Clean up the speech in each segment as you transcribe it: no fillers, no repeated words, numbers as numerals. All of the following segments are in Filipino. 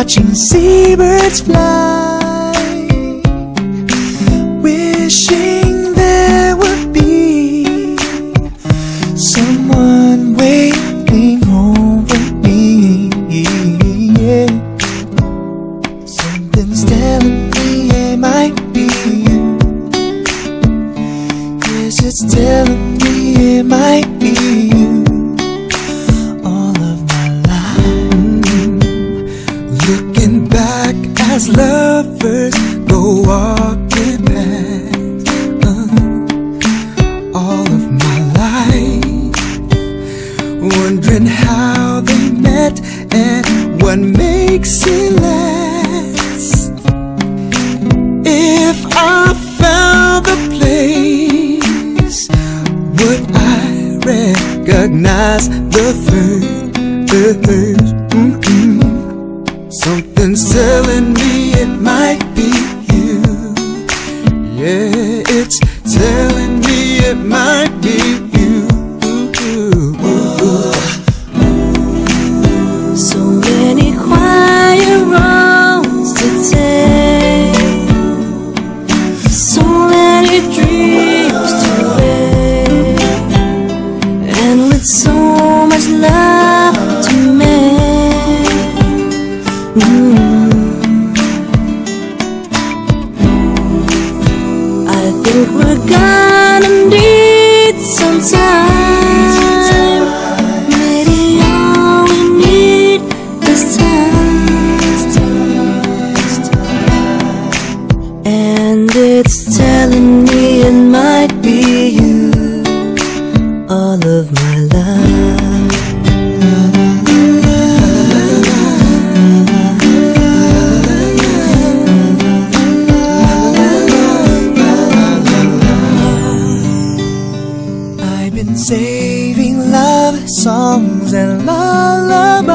watching seabirds fly, wishing there would be someone waiting over me. Yeah. Something's telling me it might be you. Yes, it's telling me it might be you. All of my life, looking back as lovers go walking past. All of my life, wondering how they met and what makes it last. If I found the place, would I recognize the first? Something's telling me it might be you. Yeah, it's telling me it might be you. So many quiet roads to take, so many dreams to make, and with so much love to make. I think we're gonna need some time. Maybe all we need is time. And it's telling me it might be you. All of my life. I've been saving love songs and lullabies,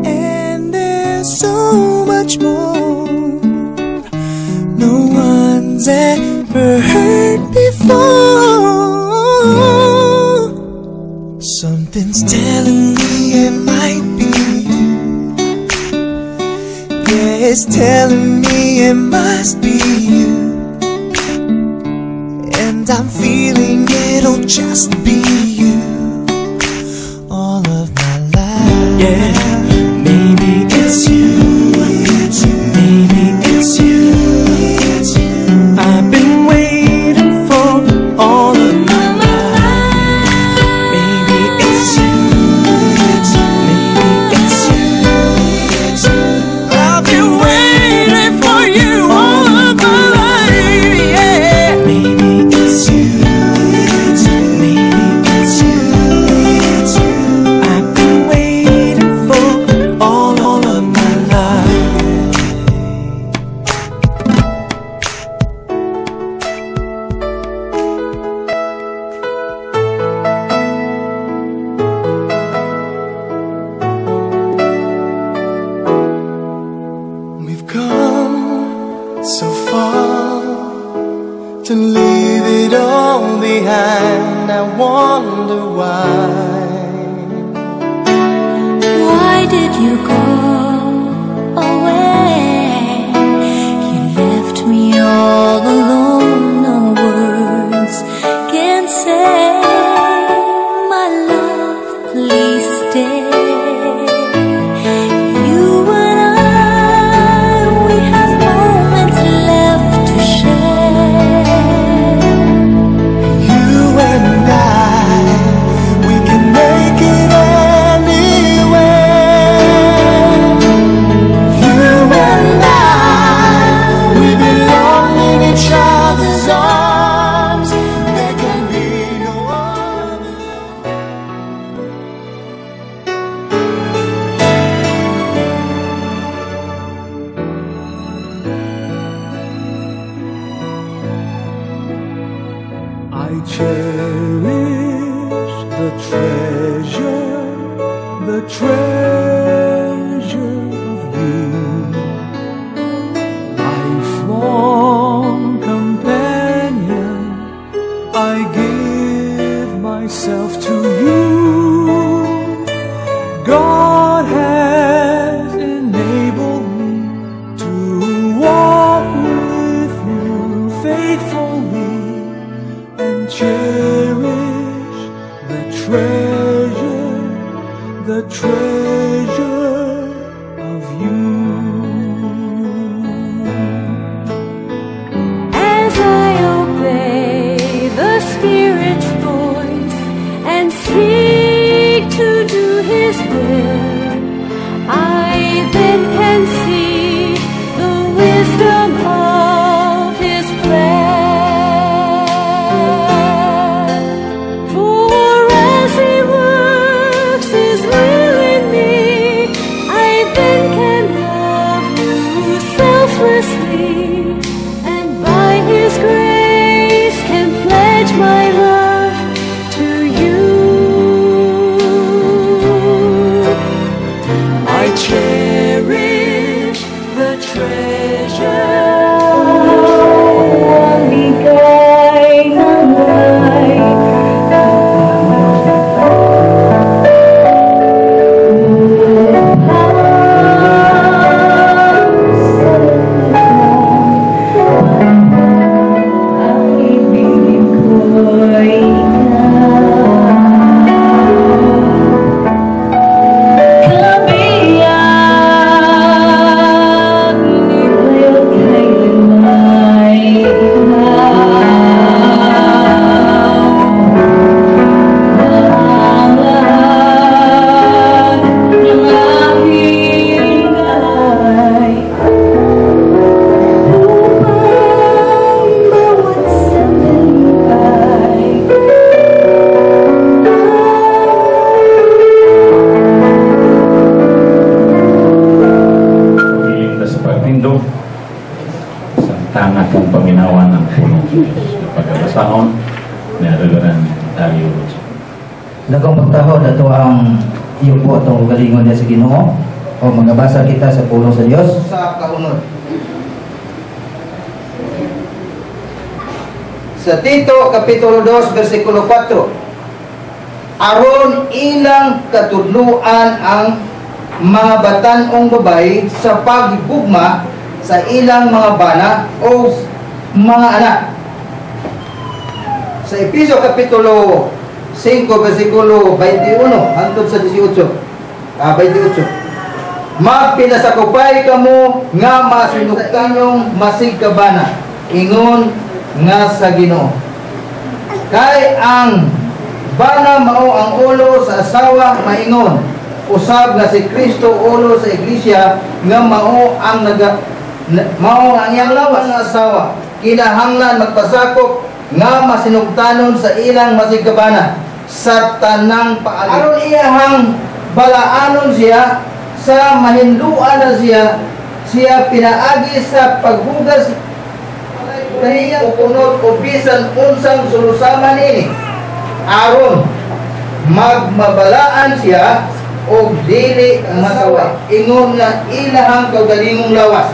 and there's so much more no one's ever heard before. Something's telling me it might be you. Yeah, it's telling me it must be you. And I'm feeling it'll just be you. All of my life. Yeah, maybe it's you. Maybe it's you. I've been waiting for all of my life. Maybe it's you. Maybe it's you. I've been waiting for you all of my life. Yeah, maybe it's you. Maybe it's you. I've been waiting for all of my life. We've come so far to leave it all behind. I wonder why. Why did you go away? You left me all alone. No words can say. My love, please stay. You and I, we have moments left to share. You and I, we can make it anywhere. You and I, we belong in each other's arms. There can be no other. I cherish the treasure of you, lifelong companion. I give myself to you. God has faithfully and cherish the treasure of you. As I obey the Spirit's voice and seek to do His will, I then can see the wisdom of His plan. For as He works His will in me, I then can love you selflessly, and by His grace can pledge my love to you. I cherish the treasure. Bigay ng tanga kong paminawan ng punong Diyos. Pagkabasahon, naruluran tayo. Dagang pagtahod ato ang iyo po itong ugalingon niya sa Ginoo. O magabasa kita sa pulong sa Diyos. Sa kaunod. Sa Tito, Kapitulo 2, versikulo 4. Aron ilang katudluan ang mga batanong babae sa paghigugma sa ilang mga bana o mga anak. Sa Efeso Kapitulo 5, versikulo 21 hangtod sa 28. 28. Magpinasakupay kamo nga masinuktan yung masig kabana, ingon nga sa Ginoo. Kay ang bana mao ang ulo sa asawa maingon, usab nga si Kristo ulo sa iglesia nga mao ang iyang lawas nga asawa. Kinahanglan magpasakop nga masinugtanon sa ilang masigkabana sa tanang paalig. Aron iyahang balaanon siya sa mahinduan na siya pinaagi sa paghugas kaniyang upunod o bisan unsang sulusaman ini. Aron magmabalaan siya o dili masawa. Ingon nga ilahang kaugalingong lawas.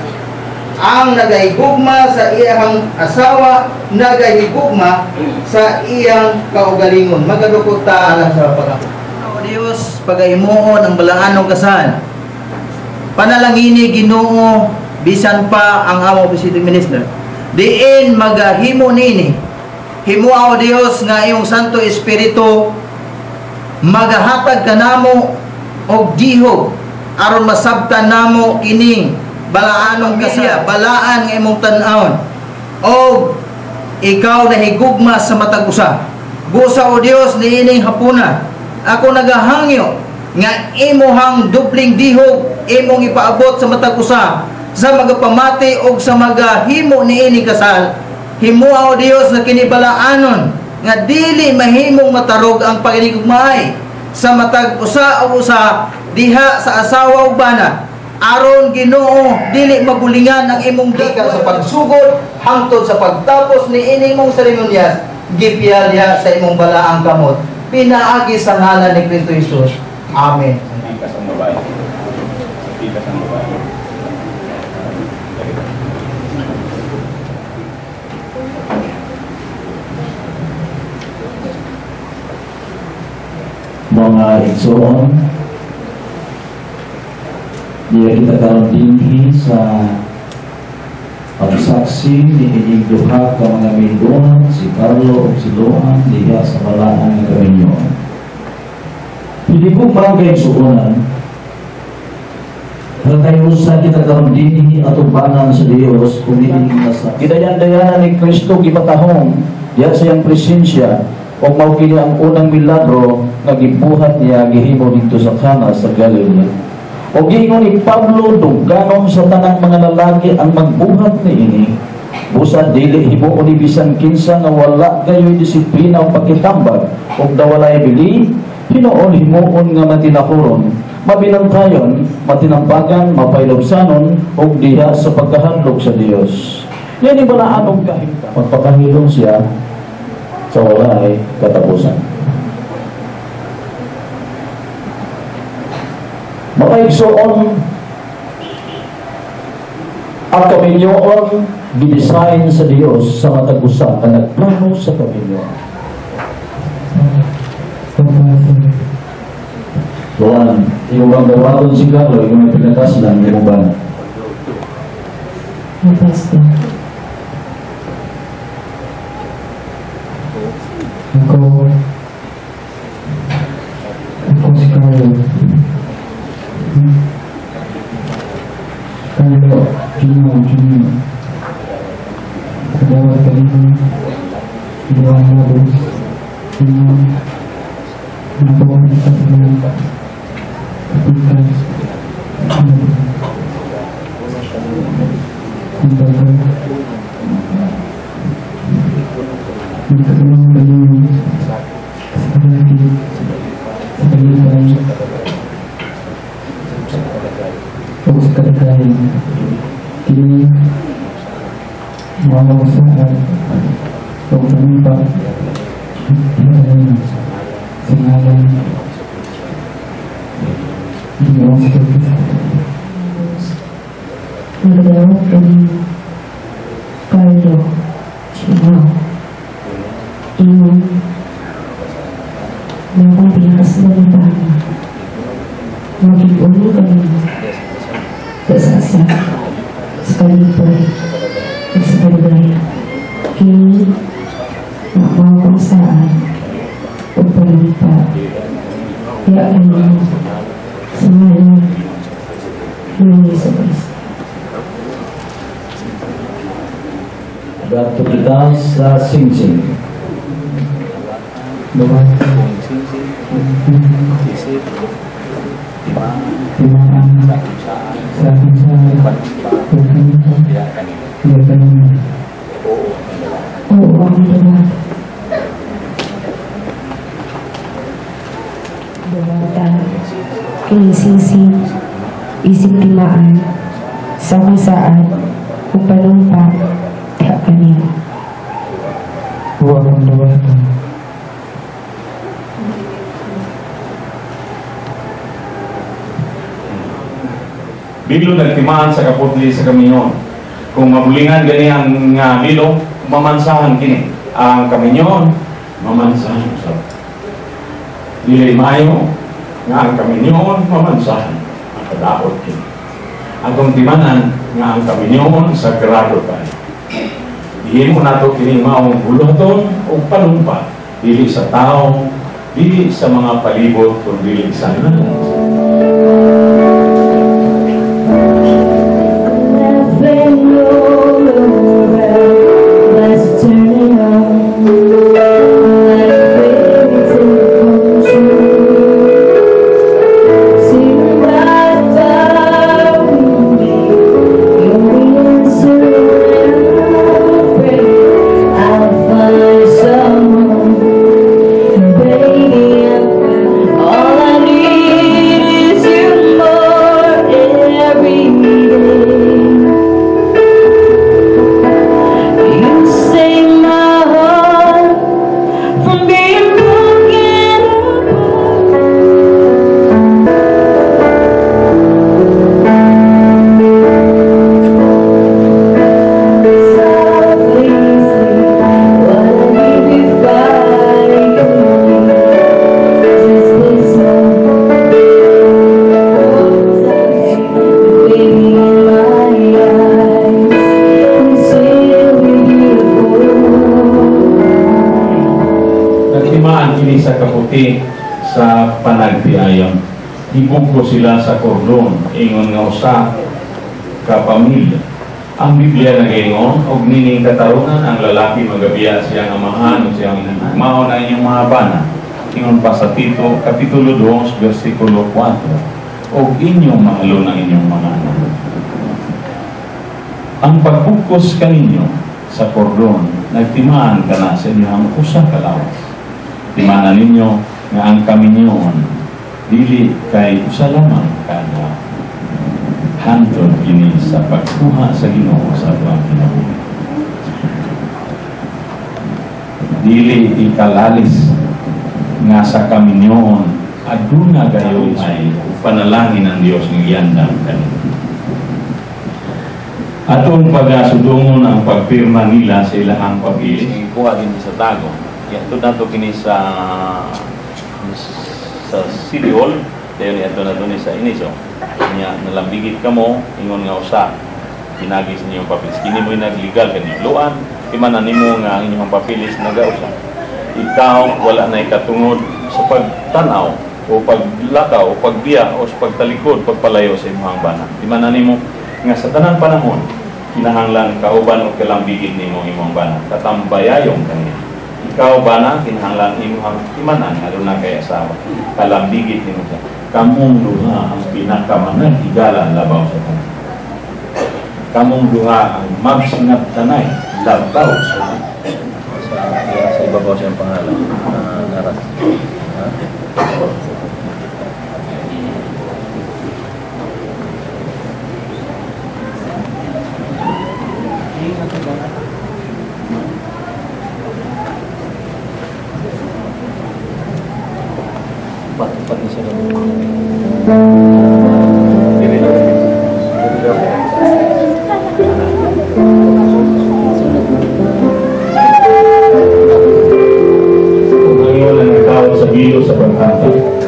Ang nagahigugma sa iyang asawa, nagahigugma sa iyang kaugalingon. Magadukot ta alang sa pagkakot. O Diyos, pagahimuon ang balaanong kasal. Panalangini Ginoo bisan pa ang amo visiting minister. Diin magahimo nini. Himua o Diyos nga iyong Santo Espiritu magahatag kanamo og dihog aron masabtan namo kining balaanong kasya, balaan nga imong tan-awon. O ikaw nahigugma sa matag usa. Busa o Dios niining hapuna. Ako nagahangyo nga imuhang dupling dihog imong ipaabot sa matag usa sa magapamati og sa magahimo niini kasal. Himua o Dios na kinibalaanon nga dili mahimong matarog ang paginigugmaay sa matag usa o usa diha sa asawa ug bana. Aron Ginoo dili mabulingan ang imong gika sa pagsugod hangtod sa pagtapos ni ining mong seremonyas gipiyalya sa imong balaang kamot pinaagi sa ngalan ni Kristo Jesus. Amen. Hindi ka sa babae. Hindi ka sa babae. Mga igsoon, diya kita karon dinhi sa ang saksi ni ining duha ka mga minuan si Carlo ug si Luan diha sa balaan nga kaminyon. Hindi ko bagay suunan tayo sa kita karon dinhi atong banan sa Dios kung ining nasa gidayan-dayanan ni Kristo gipatahong diha sa iyang presensya o mao kini ang unang milagro nga gibuhat niya gihimo dito sa Cana sa Galilee. O giingon ni Pablo duganon sa tanang mga lalaki ang magbuhat niini. Busa dili himuon ni bisan kinsa nga wala kayo'y disiplina o pagkitambag o dawalay bili, hinuon himuon nga matinakuron, mabinantayon, matinambagan, mapailobsanon o diha sa pagkahadlok sa Dios. Yan yung balaanong kahimta. Magpakahilong siya sa walay katapusan. Mapaigsoon ang kaminyoon gidesign sa Dios sa matagusa na nagplano sa kaminyoon. Luan, yung bang gawaton si Carlo, yung may pinatas lang, yung ba? Pastor. Ako si Carlo. Carlo, Junior. Kadawa Talino, Luan Labos, Junior, Nabawan sa Talino, Kapitas, Kumbaga, Nagkatulong Talino, sa Kalaki, sa Kalibay, o sa Kalagayan, kini mga masahan o panipa sa ngalan Diyos Kristo. Nagdawat kami Carlo Chimao ingon na akong pinakas na nitama mag-iulo kami kasasa sa kalipay at sa kalagaya kini na mga saan o palipa kaya kayo sa ngayon ng Yesu Cristo. Dato kita sa Singsing. Timaan sa akin sa pagkanito dia kanina. Oo, ang diba? Dawata, kinisisi, isip timaan, sa kusaan, upalumpa, kaya kanina. Huwag ang dawata. Biglo nagtimaan sa kaputli sa kaminyon. Kung mabulingan gani ang bilo, mamansahan kini. Ang kaminyon, mamansahan sa dili mayo nga ang kaminyon, mamansahan ang kadaot kini. Ang kung timanan nga ang kaminyon sa grado tayo. Dihin mo nato kini maong buluhaton o palumpa. Dili sa tao, dili sa mga palibot, kung dili sa nanan. nagtimaan kini sa kaputi sa panagtiayon. Hibog ko sila sa kordon, ingon nga usa ka pamilya. Ang Biblia nag-ingon, og nining katarungan, ang lalaki magabiya siyang amahan o siyang inahan. Mao na inyong mga bana. Ingon pa sa Tito, Kapitulo 2, versikulo 4. Og inyong mahalo ng inyong mga anak. Ang pagbukos kaninyo sa kordon, nagtimaan ka na sa inyong usa ka lawas. Timanan ninyo nga ang kaminyon, dili kay usa lamang kada hantod kini sa pagkuha sa Ginoo sa atong kinabuhi. Dili ikalalis nga sa kaminyon aduna gayon ay panalangin ng Dios ng iyandang kanila. Atong pagasudungon ang pagpirma nila sa ilahang pag-ilis. Kuha din sa tago. Ito na ito kini sa City Hall. Dayon ito na ito ni sa Iniso. Niya nalambigit ka mo, ingon nga usa. Pinagis niyo yung papilis. Kini mo'y nagligal kanyo. Luan, imanan mo nga ang inyong papilis nagausa. Ikaw, wala na ikatungod sa pagtanaw o paglakaw o pagbiya o sa pagtalikod, pagpalayo sa imong bana. Imanan mo nga sa tanang panahon, kinahanglan kauban o kalambigit ni imong bana. Katambayayong kanina. Ikaw bana, kinahanglan imong imanan, lalo na kay asawa. Kalambigit ni mo siya. Kamong duha ang pinakamanay higala labaw sa tanay. Kamong duha ang magsingat tanay labaw sa tanay. Sa ibabaw siyang pangalan. Naras. Pati siya sa bilo sa paghatag.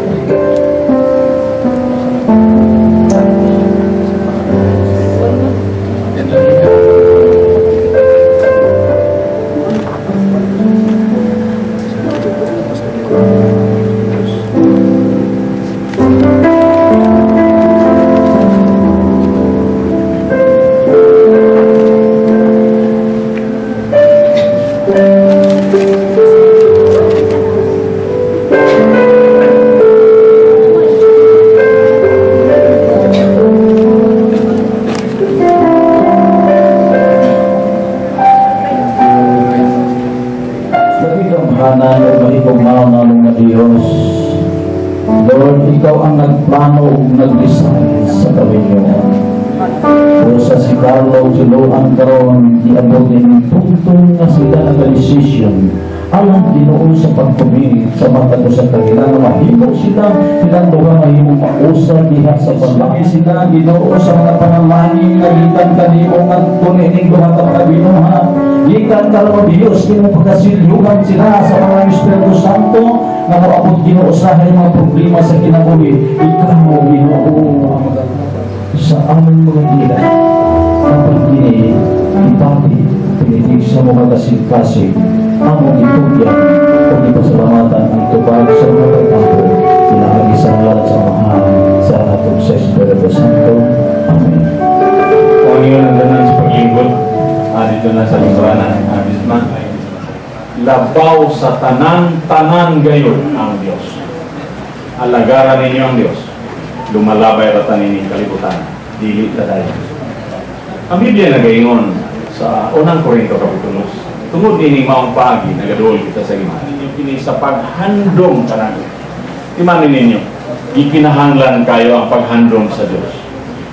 Lord, ikaw ang nagplano o nag-design sa kaminyon. O sa si Carlo, siluan karon iabot din tungtong na sila nag-decision alang Ginoo sa pagpumili sa mata ko sa kanila na mahimo sila pinanduha mahimo mausap diha sa paglaki sila Ginoo sa mga panalangin na gikan kanimo at kunining duha ka kabinuha gikan karon Dios kini pagkasilyugan sila sa mga Espiritu Santo nga moabot Ginoo sa mga problema sa kinabuhi ikaw mo Ginoo sa aming mga ila kapag kini ipati pinitig sa mga kasing-kasing among itugyan o ipasalamatan ang tubag sa mga pagkampo ilahagi sa ngalan sa mahal sa anak sa Espiritu Santo. Amen. Kung yun ang ganun sa paglingkod dito na sa libranan ng Abisman labaw sa tanan gayon ang Diyos. Alagaran ninyo ang Diyos. Lumalabay ratan ninyo kalibutan. Dili taday. Ang Biblia nagaingon sa unang Korinto Kapitulo tungod ini maong pagi nagadol kita sa Ginoo. Ninyo kini sa paghandom kanan. Imanin ninyo, ikinahanglan kayo ang paghandom sa Dios.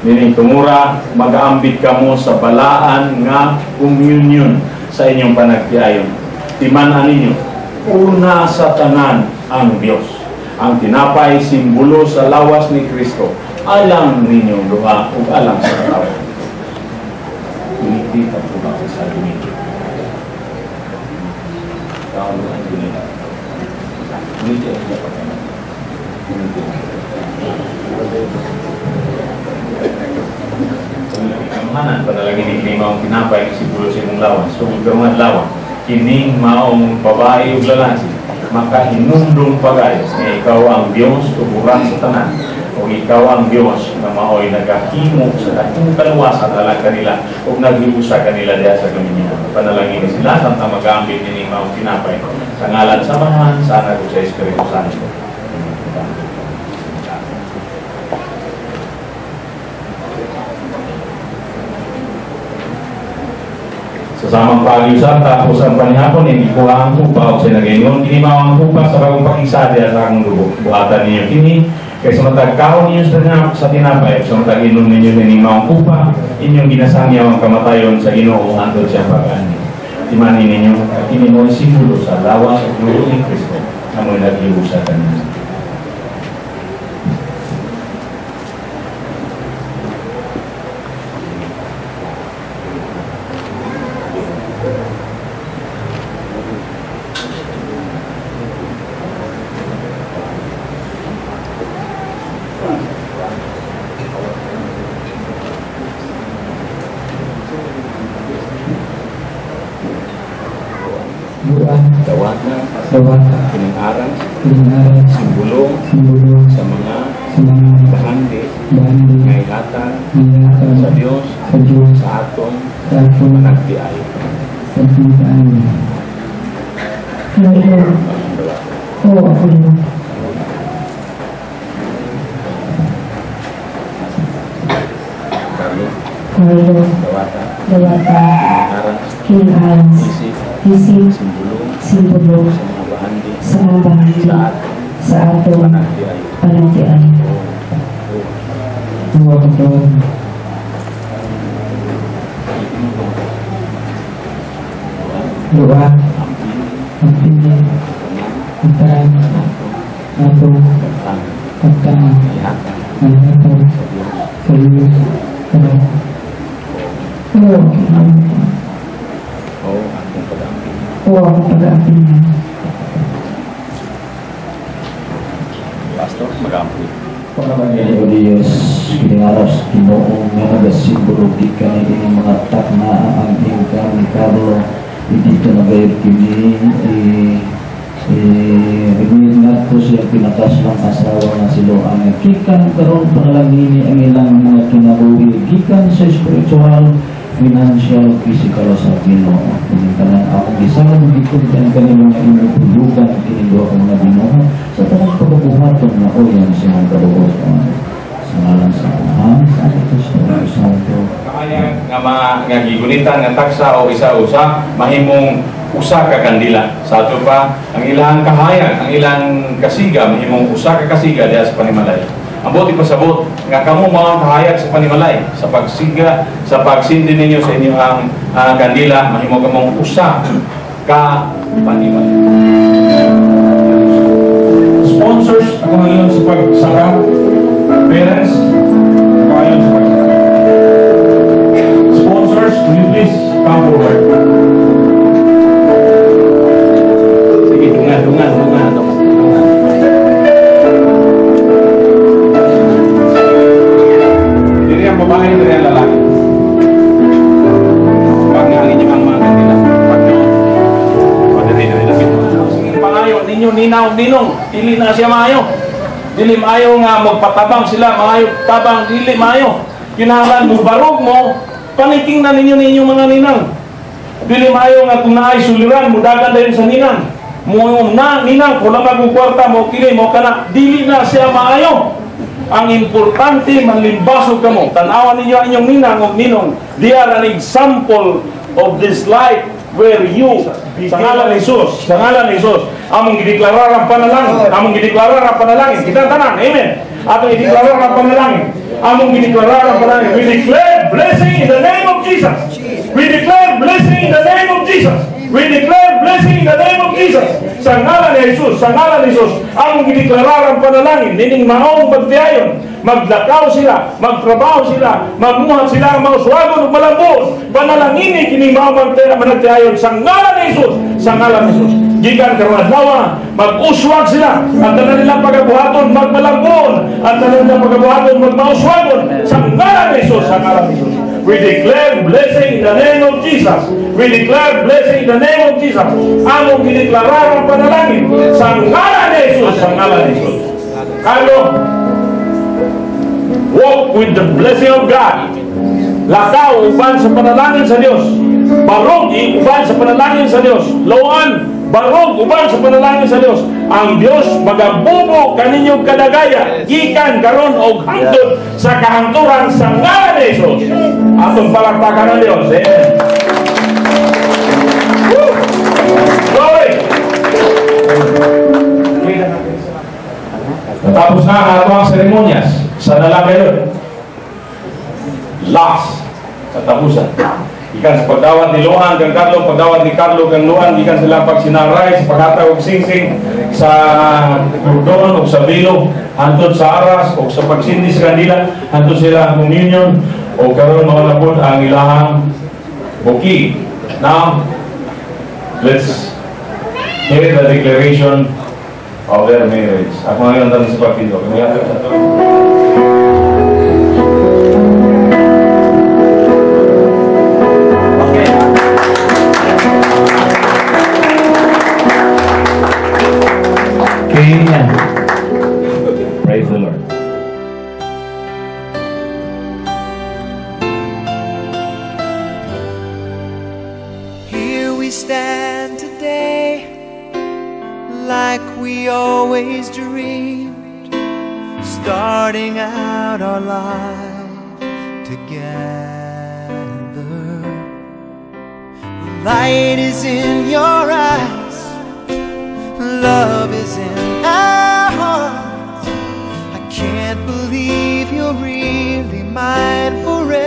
Nining tumura mag-aambit kamo sa balaan nga communion sa inyong panagtiayon. Timan-an ninyo, una sa tanan ang Dios. Ang tinapay simbolo sa lawas ni Kristo. Alam ninyo duha ug alam sa tao. Hindi ka po ba sa dunia? Tao ang dunia. Hindi ka pa ka. Kamahanan, padalagin ni Klima ang tinapay simbolo sa imong lawas. So, magkaroon lawas. kining maong babae ug lalaki makahinumdum pagayos nga ikaw ang Dios tuburan sa tanan o ikaw ang Dios na maoy nagahimo sa dakong kaluwasan alang kanila ug naghiusa kanila diha sa kaminyoon. Panalangin sila samtang mag-aambit kining maong tinapay sa ngalan sa Ama, sa Anak ug sa Espiritu Santo. Sa samang pag-iusap, tapos ang panihapon, hindi ko ang hupa o sinagayon. Kinimaw ang hupa sa bagong pakisa diya sa akong dugo. Buhatan ninyo kini, kaya sa matagkaon ninyo sa tinapay, sa mataginom ninyo kinimaw ang hupa, inyong ginasangyaw ang kamatayon sa Ginoo hangtod siya pag-ani. Timanin ninyo, at kini mo simbolo sa lawas at dugo ni Kristo na mo'y nag-iwo sa kanina. Dawat, kinang-aral, simbolo sa mga bahandi, ngaylatan sa Diyos, sa atong managtiayo. Dawata, kinang-aral, isip, simbolo sa mga bahagi sa atong panagtiayo. Doa, ampini, utang, atong pagkaan, manhattan, kayo, karang. Akong pag-aapinan. Pastor, mag-aampi. Pangalaman o Diyos, pinaras Ginoong nga nagasimbolo di ka na ini mga takna ang ingkang ni Carlo, hindi ka nagayod kini, rinid nga po siya pinakas ng asawa na siloan. Gikan karon panalangin ang ilang mga kinabuhi, gikan sa spiritual, financial, physical sa Ginoo. Kung kanang akong gisalan gikon kan kanimo nga imong tulugan kinindo ako mga Ginoo sa tanang pagbuhaton na oyan sa mga kabubuton. Sa ngalan sa Ama, sa Anak ug sa Espiritu Santo. Kaya nga gigunitan nga taksa o isa-usa mahimong usa ka kandila. Sa ato pa ang ilang kahayag, ang ilang kasiga mahimong usa ka kasiga diha sa panimalay. Ambot ipasabot nga kamo mao kahayag sa panimalay sa pagsiga sa pagsindi ninyo sa inyo ang kandila mahimo kamong usa ka panimalay. Sponsors ako ngayon sa pagsara. Parents ako ngayon sa pagsara. Sponsors, will you please come forward? Sige, dungan. Babae dari ang lalaki. Pag nga ang inyong mga kanila. Pag nyo. Padali. Sige, pangayo. Ninyo ninaw dinong. Dili na siya maayo. Dili maayo nga magpatabang sila. Maayo tabang. Dili maayo. Kinahanglan mo barog mo. Paniking na ninyo mga ninang. Dili maayo nga kung naay suliran. Mudagan dahil sa ninang. Mo na ninang. Kung lang magkukwarta mo. Kini mo ka na. Dili na siya maayo. Ang importante, manlimbasog ka mo. Tanawan ninyo ang inyong ninang o ninong. They are an example of this life where you, sa ngalan ni Jesus, among gideklarar ang panalangin. Kita tanan, amen. Atong gideklarar ang panalangin. Among gideklarar ang panalangin. We declare blessing in the name of Jesus. We declare blessing in the name of Jesus. We declare blessing in the name of Jesus. Sa ngalan ni Jesus, ang gideklarar ang panalangin, nining maong pagtiayon, maglakaw sila, magtrabaho sila, magmuhat sila ang mauswagon ug malambos. Panalangin ni kining maong managtiayon sa ngalan ni Jesus, Gikan karon adlaw, mag-uswag sila. Ang tanan nilang pagabuhaton magmalambon, ang tanan nilang pagabuhaton magmauswagon sa ngalan ni Jesus, We declare blessing in the name of Jesus. We declare blessing in the name of Jesus. Among dineklarara ang panalangin sa ngalan ni Jesus, sa ngalan ni Jesus. Carlo, walk with the blessing of God. Lakaw uban sa panalangin sa Dios. Barog uban sa panalangin sa Dios. Loan barog uban sa panalangin sa Dios. Ang Dios magabubo kaninyong kadagaya gikan karon og hangtod sa kahangturan sa ngalan ni Jesus. Atong palakpakan ang Dios. Amen. Glory. Natapos na ang ato ang seremonyas sa nalagayon. Last katapusan. Ikan sa pagdawat ni Luan kang Carlo, pagdawat ni Carlo kang Luan, ikan sila pagsinaray sa paghatag og singsing sa Cordon o sa Bilo, hantod sa Aras o sa pagsindi sa kandila, hantod sila ang communion o karon mga napod ang ilahang buki. Now, let's hear the declaration of their marriage. Ako ngayon ang sa pagpindo. Amen. Praise the Lord. Here we stand today, like we always dreamed, starting out our life together. Light is in your eyes, love is in our hearts. I can't believe you're really mine forever.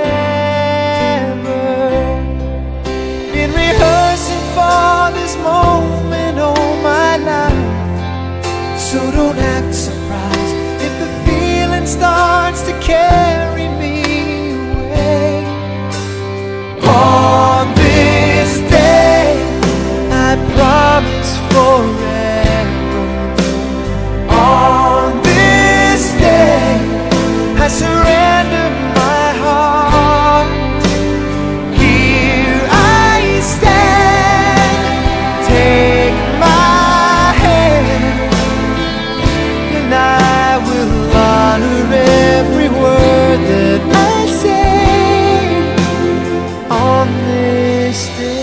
Been rehearsing for this moment all my life, so don't act surprised if the feeling starts to carry me away. On this day, I promise forever. On this day, I surrender my heart. Here I stand, take my hand, and I will honor every word that I say on this day.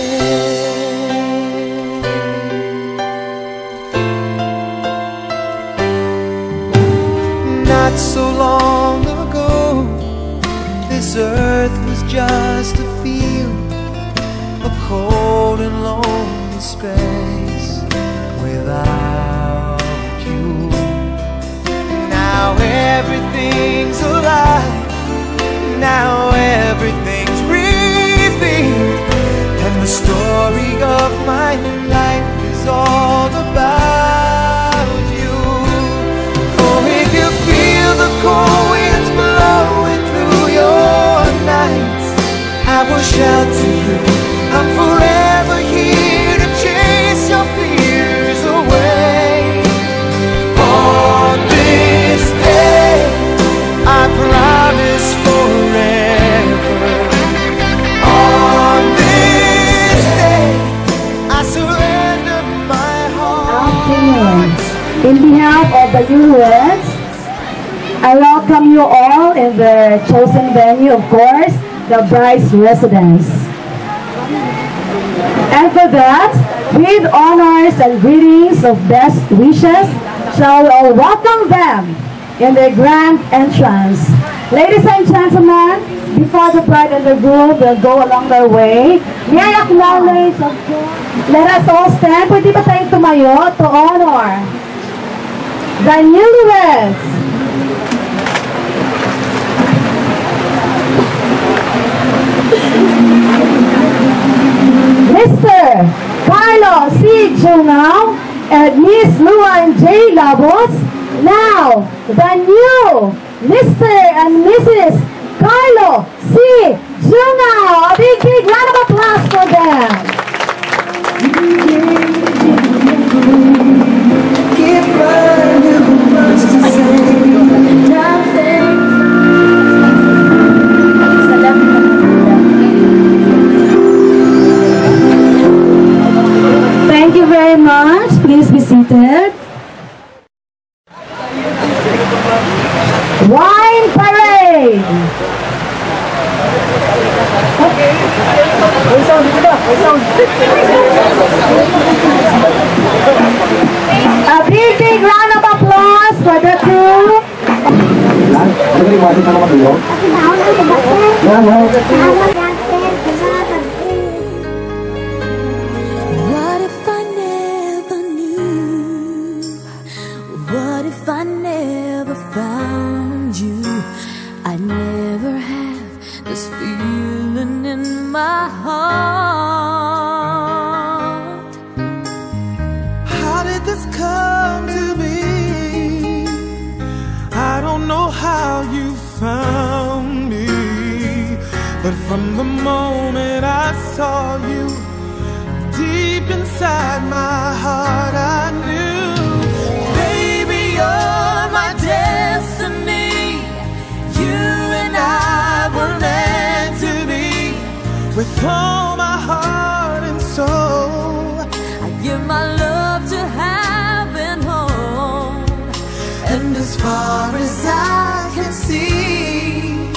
Not so long ago, this earth was just a field, a cold and lonely space without you. Now everything's alive, now everything's breathing, and the story of my life is all about you. Oh, if you feel the cold winds blowing through your nights, I will shout to you, I'm forever here to chase your fears away. On this day, I promise forever. On this day, I surrender my heart. In behalf of the newlyweds, I welcome you all in the chosen venue, of course, the bride's residence. And for that, with honors and greetings of best wishes, shall we all welcome them in their grand entrance. Ladies and gentlemen, before the bride and the groom will go along their way, may I acknowledge, of course, let us all stand. Pwede ba tayong tumayo to honor the newlyweds? Mr. Carlo C. Junao and Miss Luan J. Labos. Now, the new Mr. and Mrs. Carlo C. Junao. A big round of applause for them. natin sa mga tuyo. What if I never knew? What if I never found you? I never have this feeling in my heart. How did this come to be? I don't know how you found me, but from the moment I saw you, deep inside my heart I knew, baby, you're my destiny. You and I were meant to be. With all my heart and soul, I give my love to heaven home. and as far as I can see,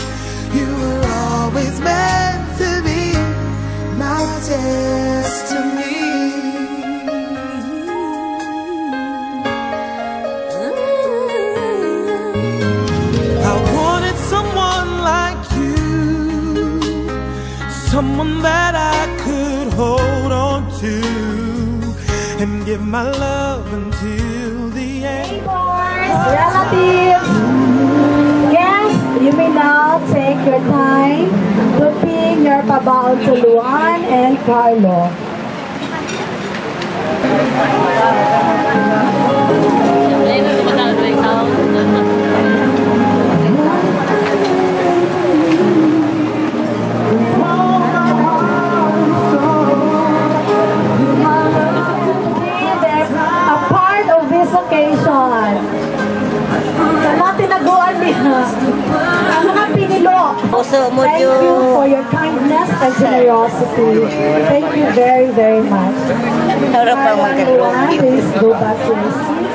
you were always meant to be my destiny. I wanted someone like you, someone that I could hold on to and give my love until the end. Relatives, guests, you may now take your time to pick your pabaon to Luan and Carlo. A part of this occasion. Sana tinaguan niya. Ang mga pinilo. Thank you for your kindness and generosity. Thank you very, very much. Please go back to your seat.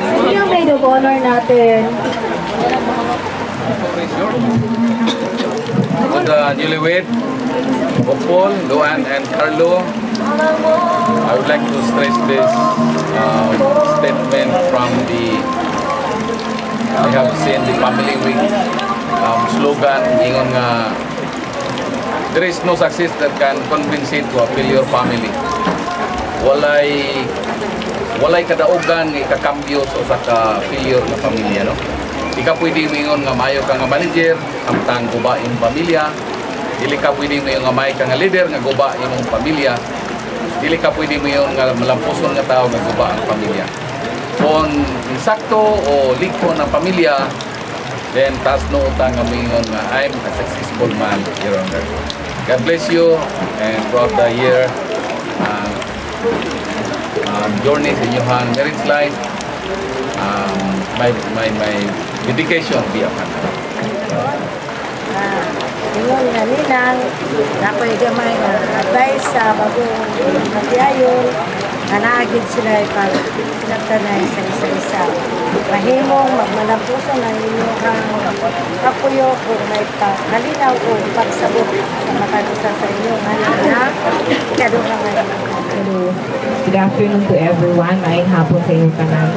Sino yung maid of honor natin? To the newlywed couple, Luan and Carlo, I would like to stress this statement from the, I have seen the Family Week slogan, ingon nga, there is no success that can convince it to a failure family. Walay kadaugan nga ikakambyo sa ka-failure na pamilya, no? Di ka pwede mingon nga mayo ka nga manager, samtang guba imong pamilya. Dili ka pwede mingon nga mayo ka nga leader, nga guba imong pamilya. Dili ka pwede mingon nga malampuson nga tao nga guba ang pamilya. Kung insakto o likto ng pamilya, then tas no utang nga mingon nga I'm a successful man, Your Honor. God bless you, and throughout the year, journey sa inyong marriage life, my dedication be upon her. Ingon nga ninang, nako'y gamay nga advice sa bagong magyayon, nga naagid sila ipag-nagtanay sa isa-isa. Mahimong magmalapuso na inyong kapuyo kung may kalinaw o pagsabot sa matagusa sa inyo. Nga kado nga Hello. Good afternoon to everyone. Maayong hapon sa inyo kanan.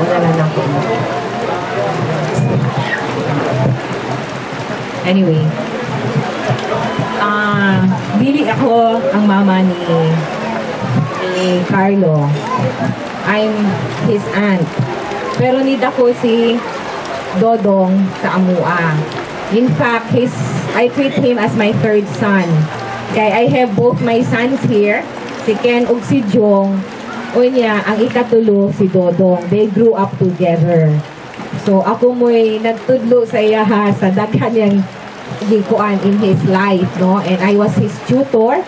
Una lang ako. Anyway. Dili ako ang mama ni Carlo. I'm his aunt. Pero nid ako si Dodong sa Amua. In fact, I treat him as my third son. Kaya I have both my sons here, si Ken ug si Jong. Unya, ang ikatulo si Dodong. They grew up together. So ako mo'y nagtudlo sa iya sa daghan niyang gikuan in his life, no? And I was his tutor,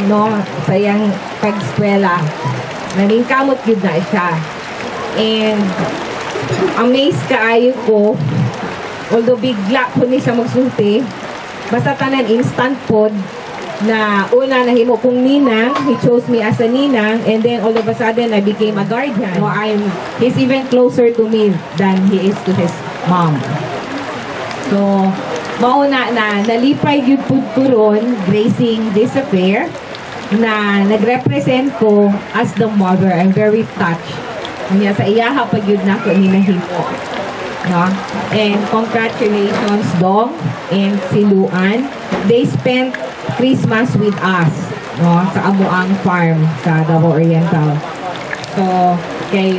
no? Sa iyang pag-eskwela. Naningkamot yun na siya. And amazed kaayo ko, although bigla ko ni siya magsulti, basta tanan instant pod na una nahimo kong ninang, he chose me as a ninang, and then all of a sudden I became a guardian. No, he's even closer to me than he is to his mom. So, mauna na nalipay yun po ron, gracing this affair, na nag-represent ko as the mother. I'm very touched. Niya sa iyaha pag yun na ko ni nahimo. No? And congratulations, Dong and si Luan. They spent Christmas with us, no, sa Amuang Farm sa Davao Oriental. So, kay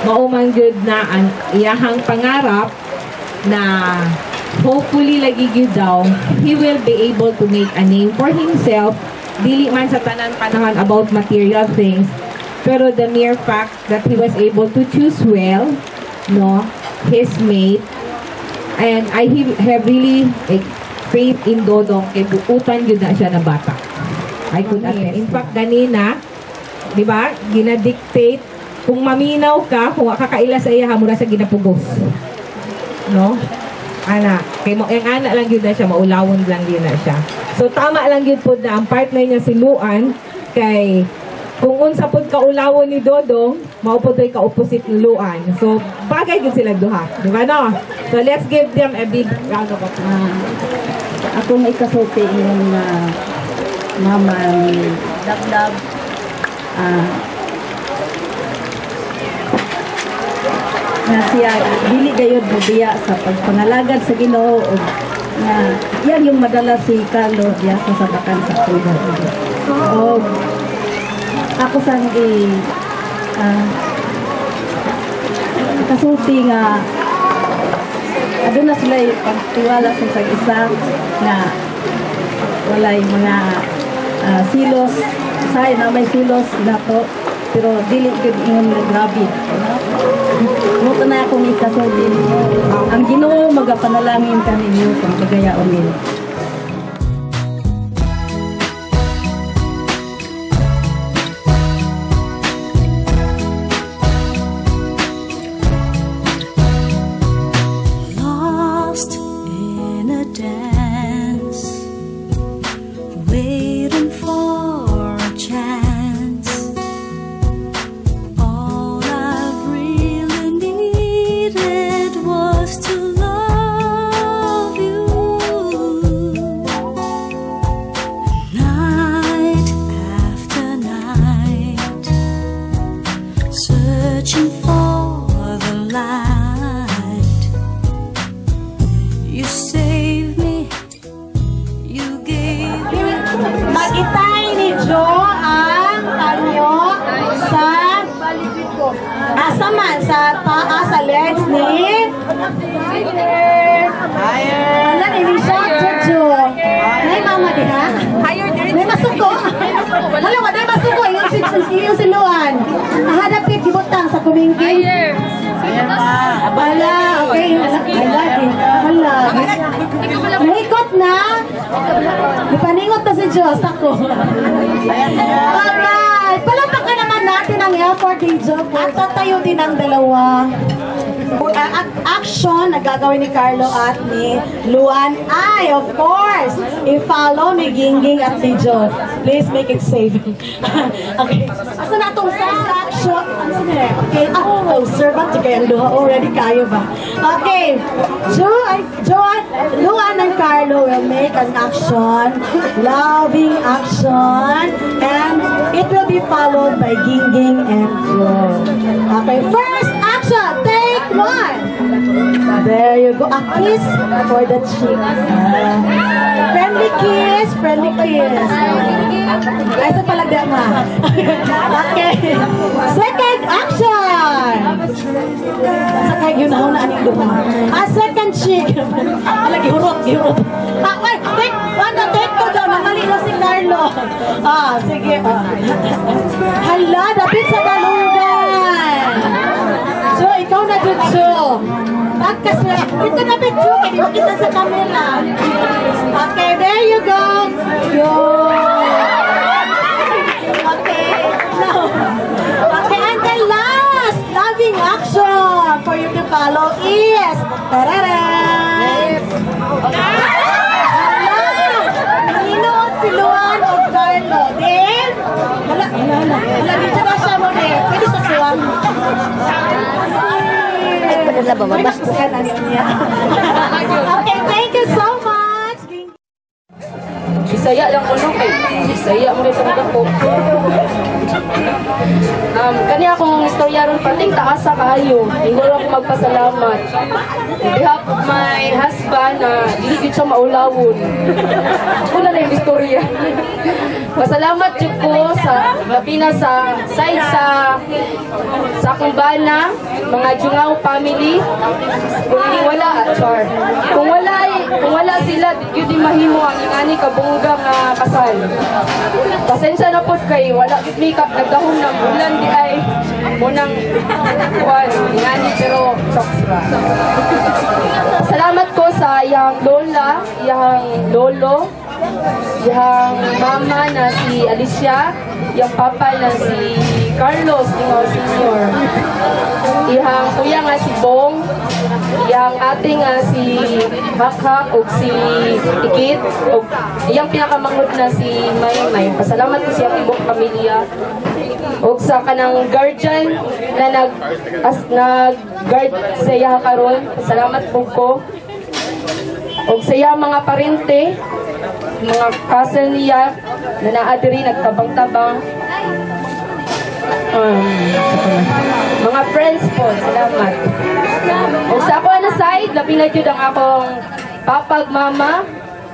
maumang good na ang iyahang pangarap na hopefully lagi gyud daw he will be able to make a name for himself, dili man sa tanan panahon about material things, pero the mere fact that he was able to choose well, no, his mate. And I have really faith in Dodong kay buutan yun na siya na bata. I could attest. In fact, ganina, di ba, ginadictate, kung maminaw ka, kung kakaila sa iya, mura sa ginapugos. No? Ana, kay mo, yung ana lang yun na siya, maulawon lang yun na siya. So, tama lang yun po na ang partner niya si Luan, kay kung unsa pod kaulawon ni Dodong, mao pod ay ka-opposite ni Luan. So, bagay yun sila duha. Di ba, no? So, let's give them a big round of applause. Ako nga ikasulti yung mama ni Dabdab. Na siya dili gayud bubiya sa pagpangalagad sa Ginoo ug na yan yung madala si Carlo diya sa sabakan sa tubo. Og ako sang kasulti nga aduna sila pagtiwala sa isa na walay mga silos say na may silos nato pero dili gud ingon nga grabe. Mo na akong ikasulti ang Ginoo magapanalangin kaninyo sa pagayaon ninyo. Nahikot na. Ipaningot na si Diyos ako. Alright. Palakpakan naman natin ang effort ni Joe. At tatayo din ang dalawa. Action na gagawin ni Carlo at ni Luan ay, of course, i-follow ni Gingging at ni Joe. Please make it safe. Okay. Asa na itong first action? Okay. Oh, servant to kayo. Already kayo ba? Okay. Luan and Carlo will make an action, loving action, and it will be followed by Gingging and Joe. Okay. First action. Take one. There you go. A kiss for the cheek. Friendly kiss. Friendly kiss. Ay, sa palagdama. Okay. Second action. Sakay yun na hunaan yung duha. Second cheek. Lagi hurot. Okay. Take ko daw. Namali na si Carlo. Sige. Hala, dapit sa balungan. So, ikaw na dun, Jo. Kasi, ito na ba, Jo? Hindi mo kita sa camera. Okay, there you go. Yo. Okay, now. Okay, and the last loving action for you to follow is, tararan! Inoon si Luan o Carlo. Then, wala, dito na siya mo rin. Pwede sa suwang. Okay, thank you so much. Bisaya lang ko no kay Bisaya mo rin talaga po. Kani akong istorya ron pating taas sa kayo. Hindi ako magpasalamat. On behalf of my husband na hindi siya maulawon. Ako na yung istorya. Pasalamat jud ko sa lapina sa side sa akong bana, mga Jungao family. Kung hindi wala, char. Kung wala sila, yun di mahimo ang ingani kabungga nga kasal. Pasensya na po kay wala gid makeup nagdahom ng bulan di ay munang kuan ingani pero chokes ra. Salamat ko sa iyang lola, iyang lolo, iyang mama na si Alicia, iyang papa na si Carlos Lingaw Sr., iyang kuya nga si Bong, iyang ate nga si Hakhak o si Tikit, o iyang pinakamanghod na si Maymay. Pasalamat ko siya ibong pamilya. O sa kanang guardian na nag-guard sa iya karon. Salamat po ko. O sa iya mga parente, mga cousin niya na naadiri nagtabang-tabang. Mga friends po, salamat. O sa ako na side, labi na yun ang akong papag mama.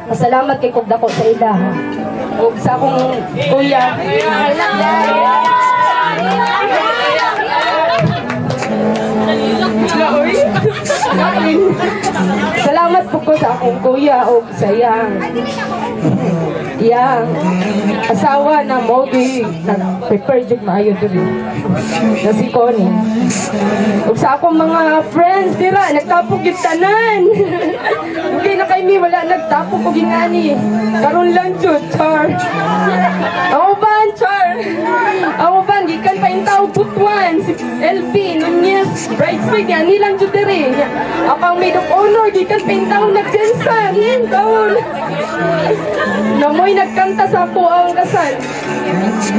Masalamat kay kog dako sa ila. O sa akong kuya. Salamat po ko sa akong kuya o sa iyang asawa na mo nag-prepare jud maayo diri na si Connie. Ug sa akong mga friends dira nagtapok gyud tanan. Okay na kay mi wala nagtapok og ingani. Karon lang jud char. Ako ban gikan pa intaw Butuan si LB Nunez bridesmaid niya nilang jud diri. Apang maid of honor gikan pa intaw nagjensan taon. Namoy nagkanta sa ako ang kasal.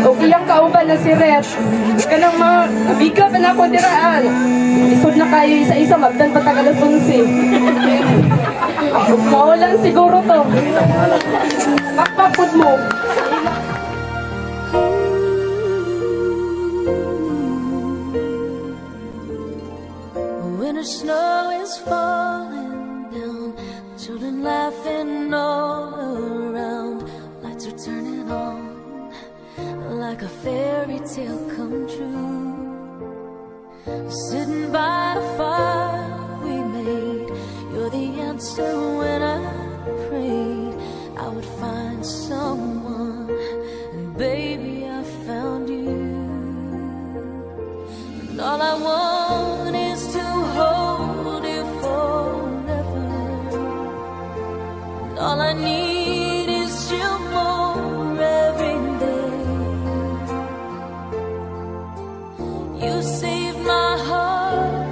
O iyang kauban na si Red. Kanang mga abiga pa na ako diraan. Isod na kayo isa-isa magdan pa tagalas 11. Maulan siguro to. Pakpakod mo. When the snow is falling down, children laughing all around, lights are turning on like a fairy tale come true. Sitting by the fire we made, you're the answer when I prayed I would find someone, and baby I found you. And all I want is to hold you forever. And all I need is you more every day. You saved my heart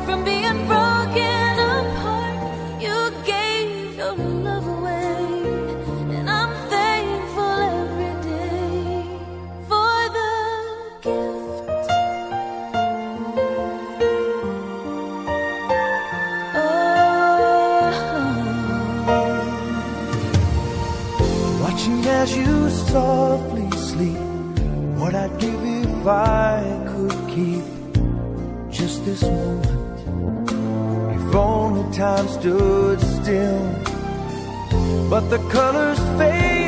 from being broken apart. You gave your love away, and I'm thankful every day for the gift. Watching as you softly sleep, what I'd give if I could keep just this moment. If only time stood still, but the colors fade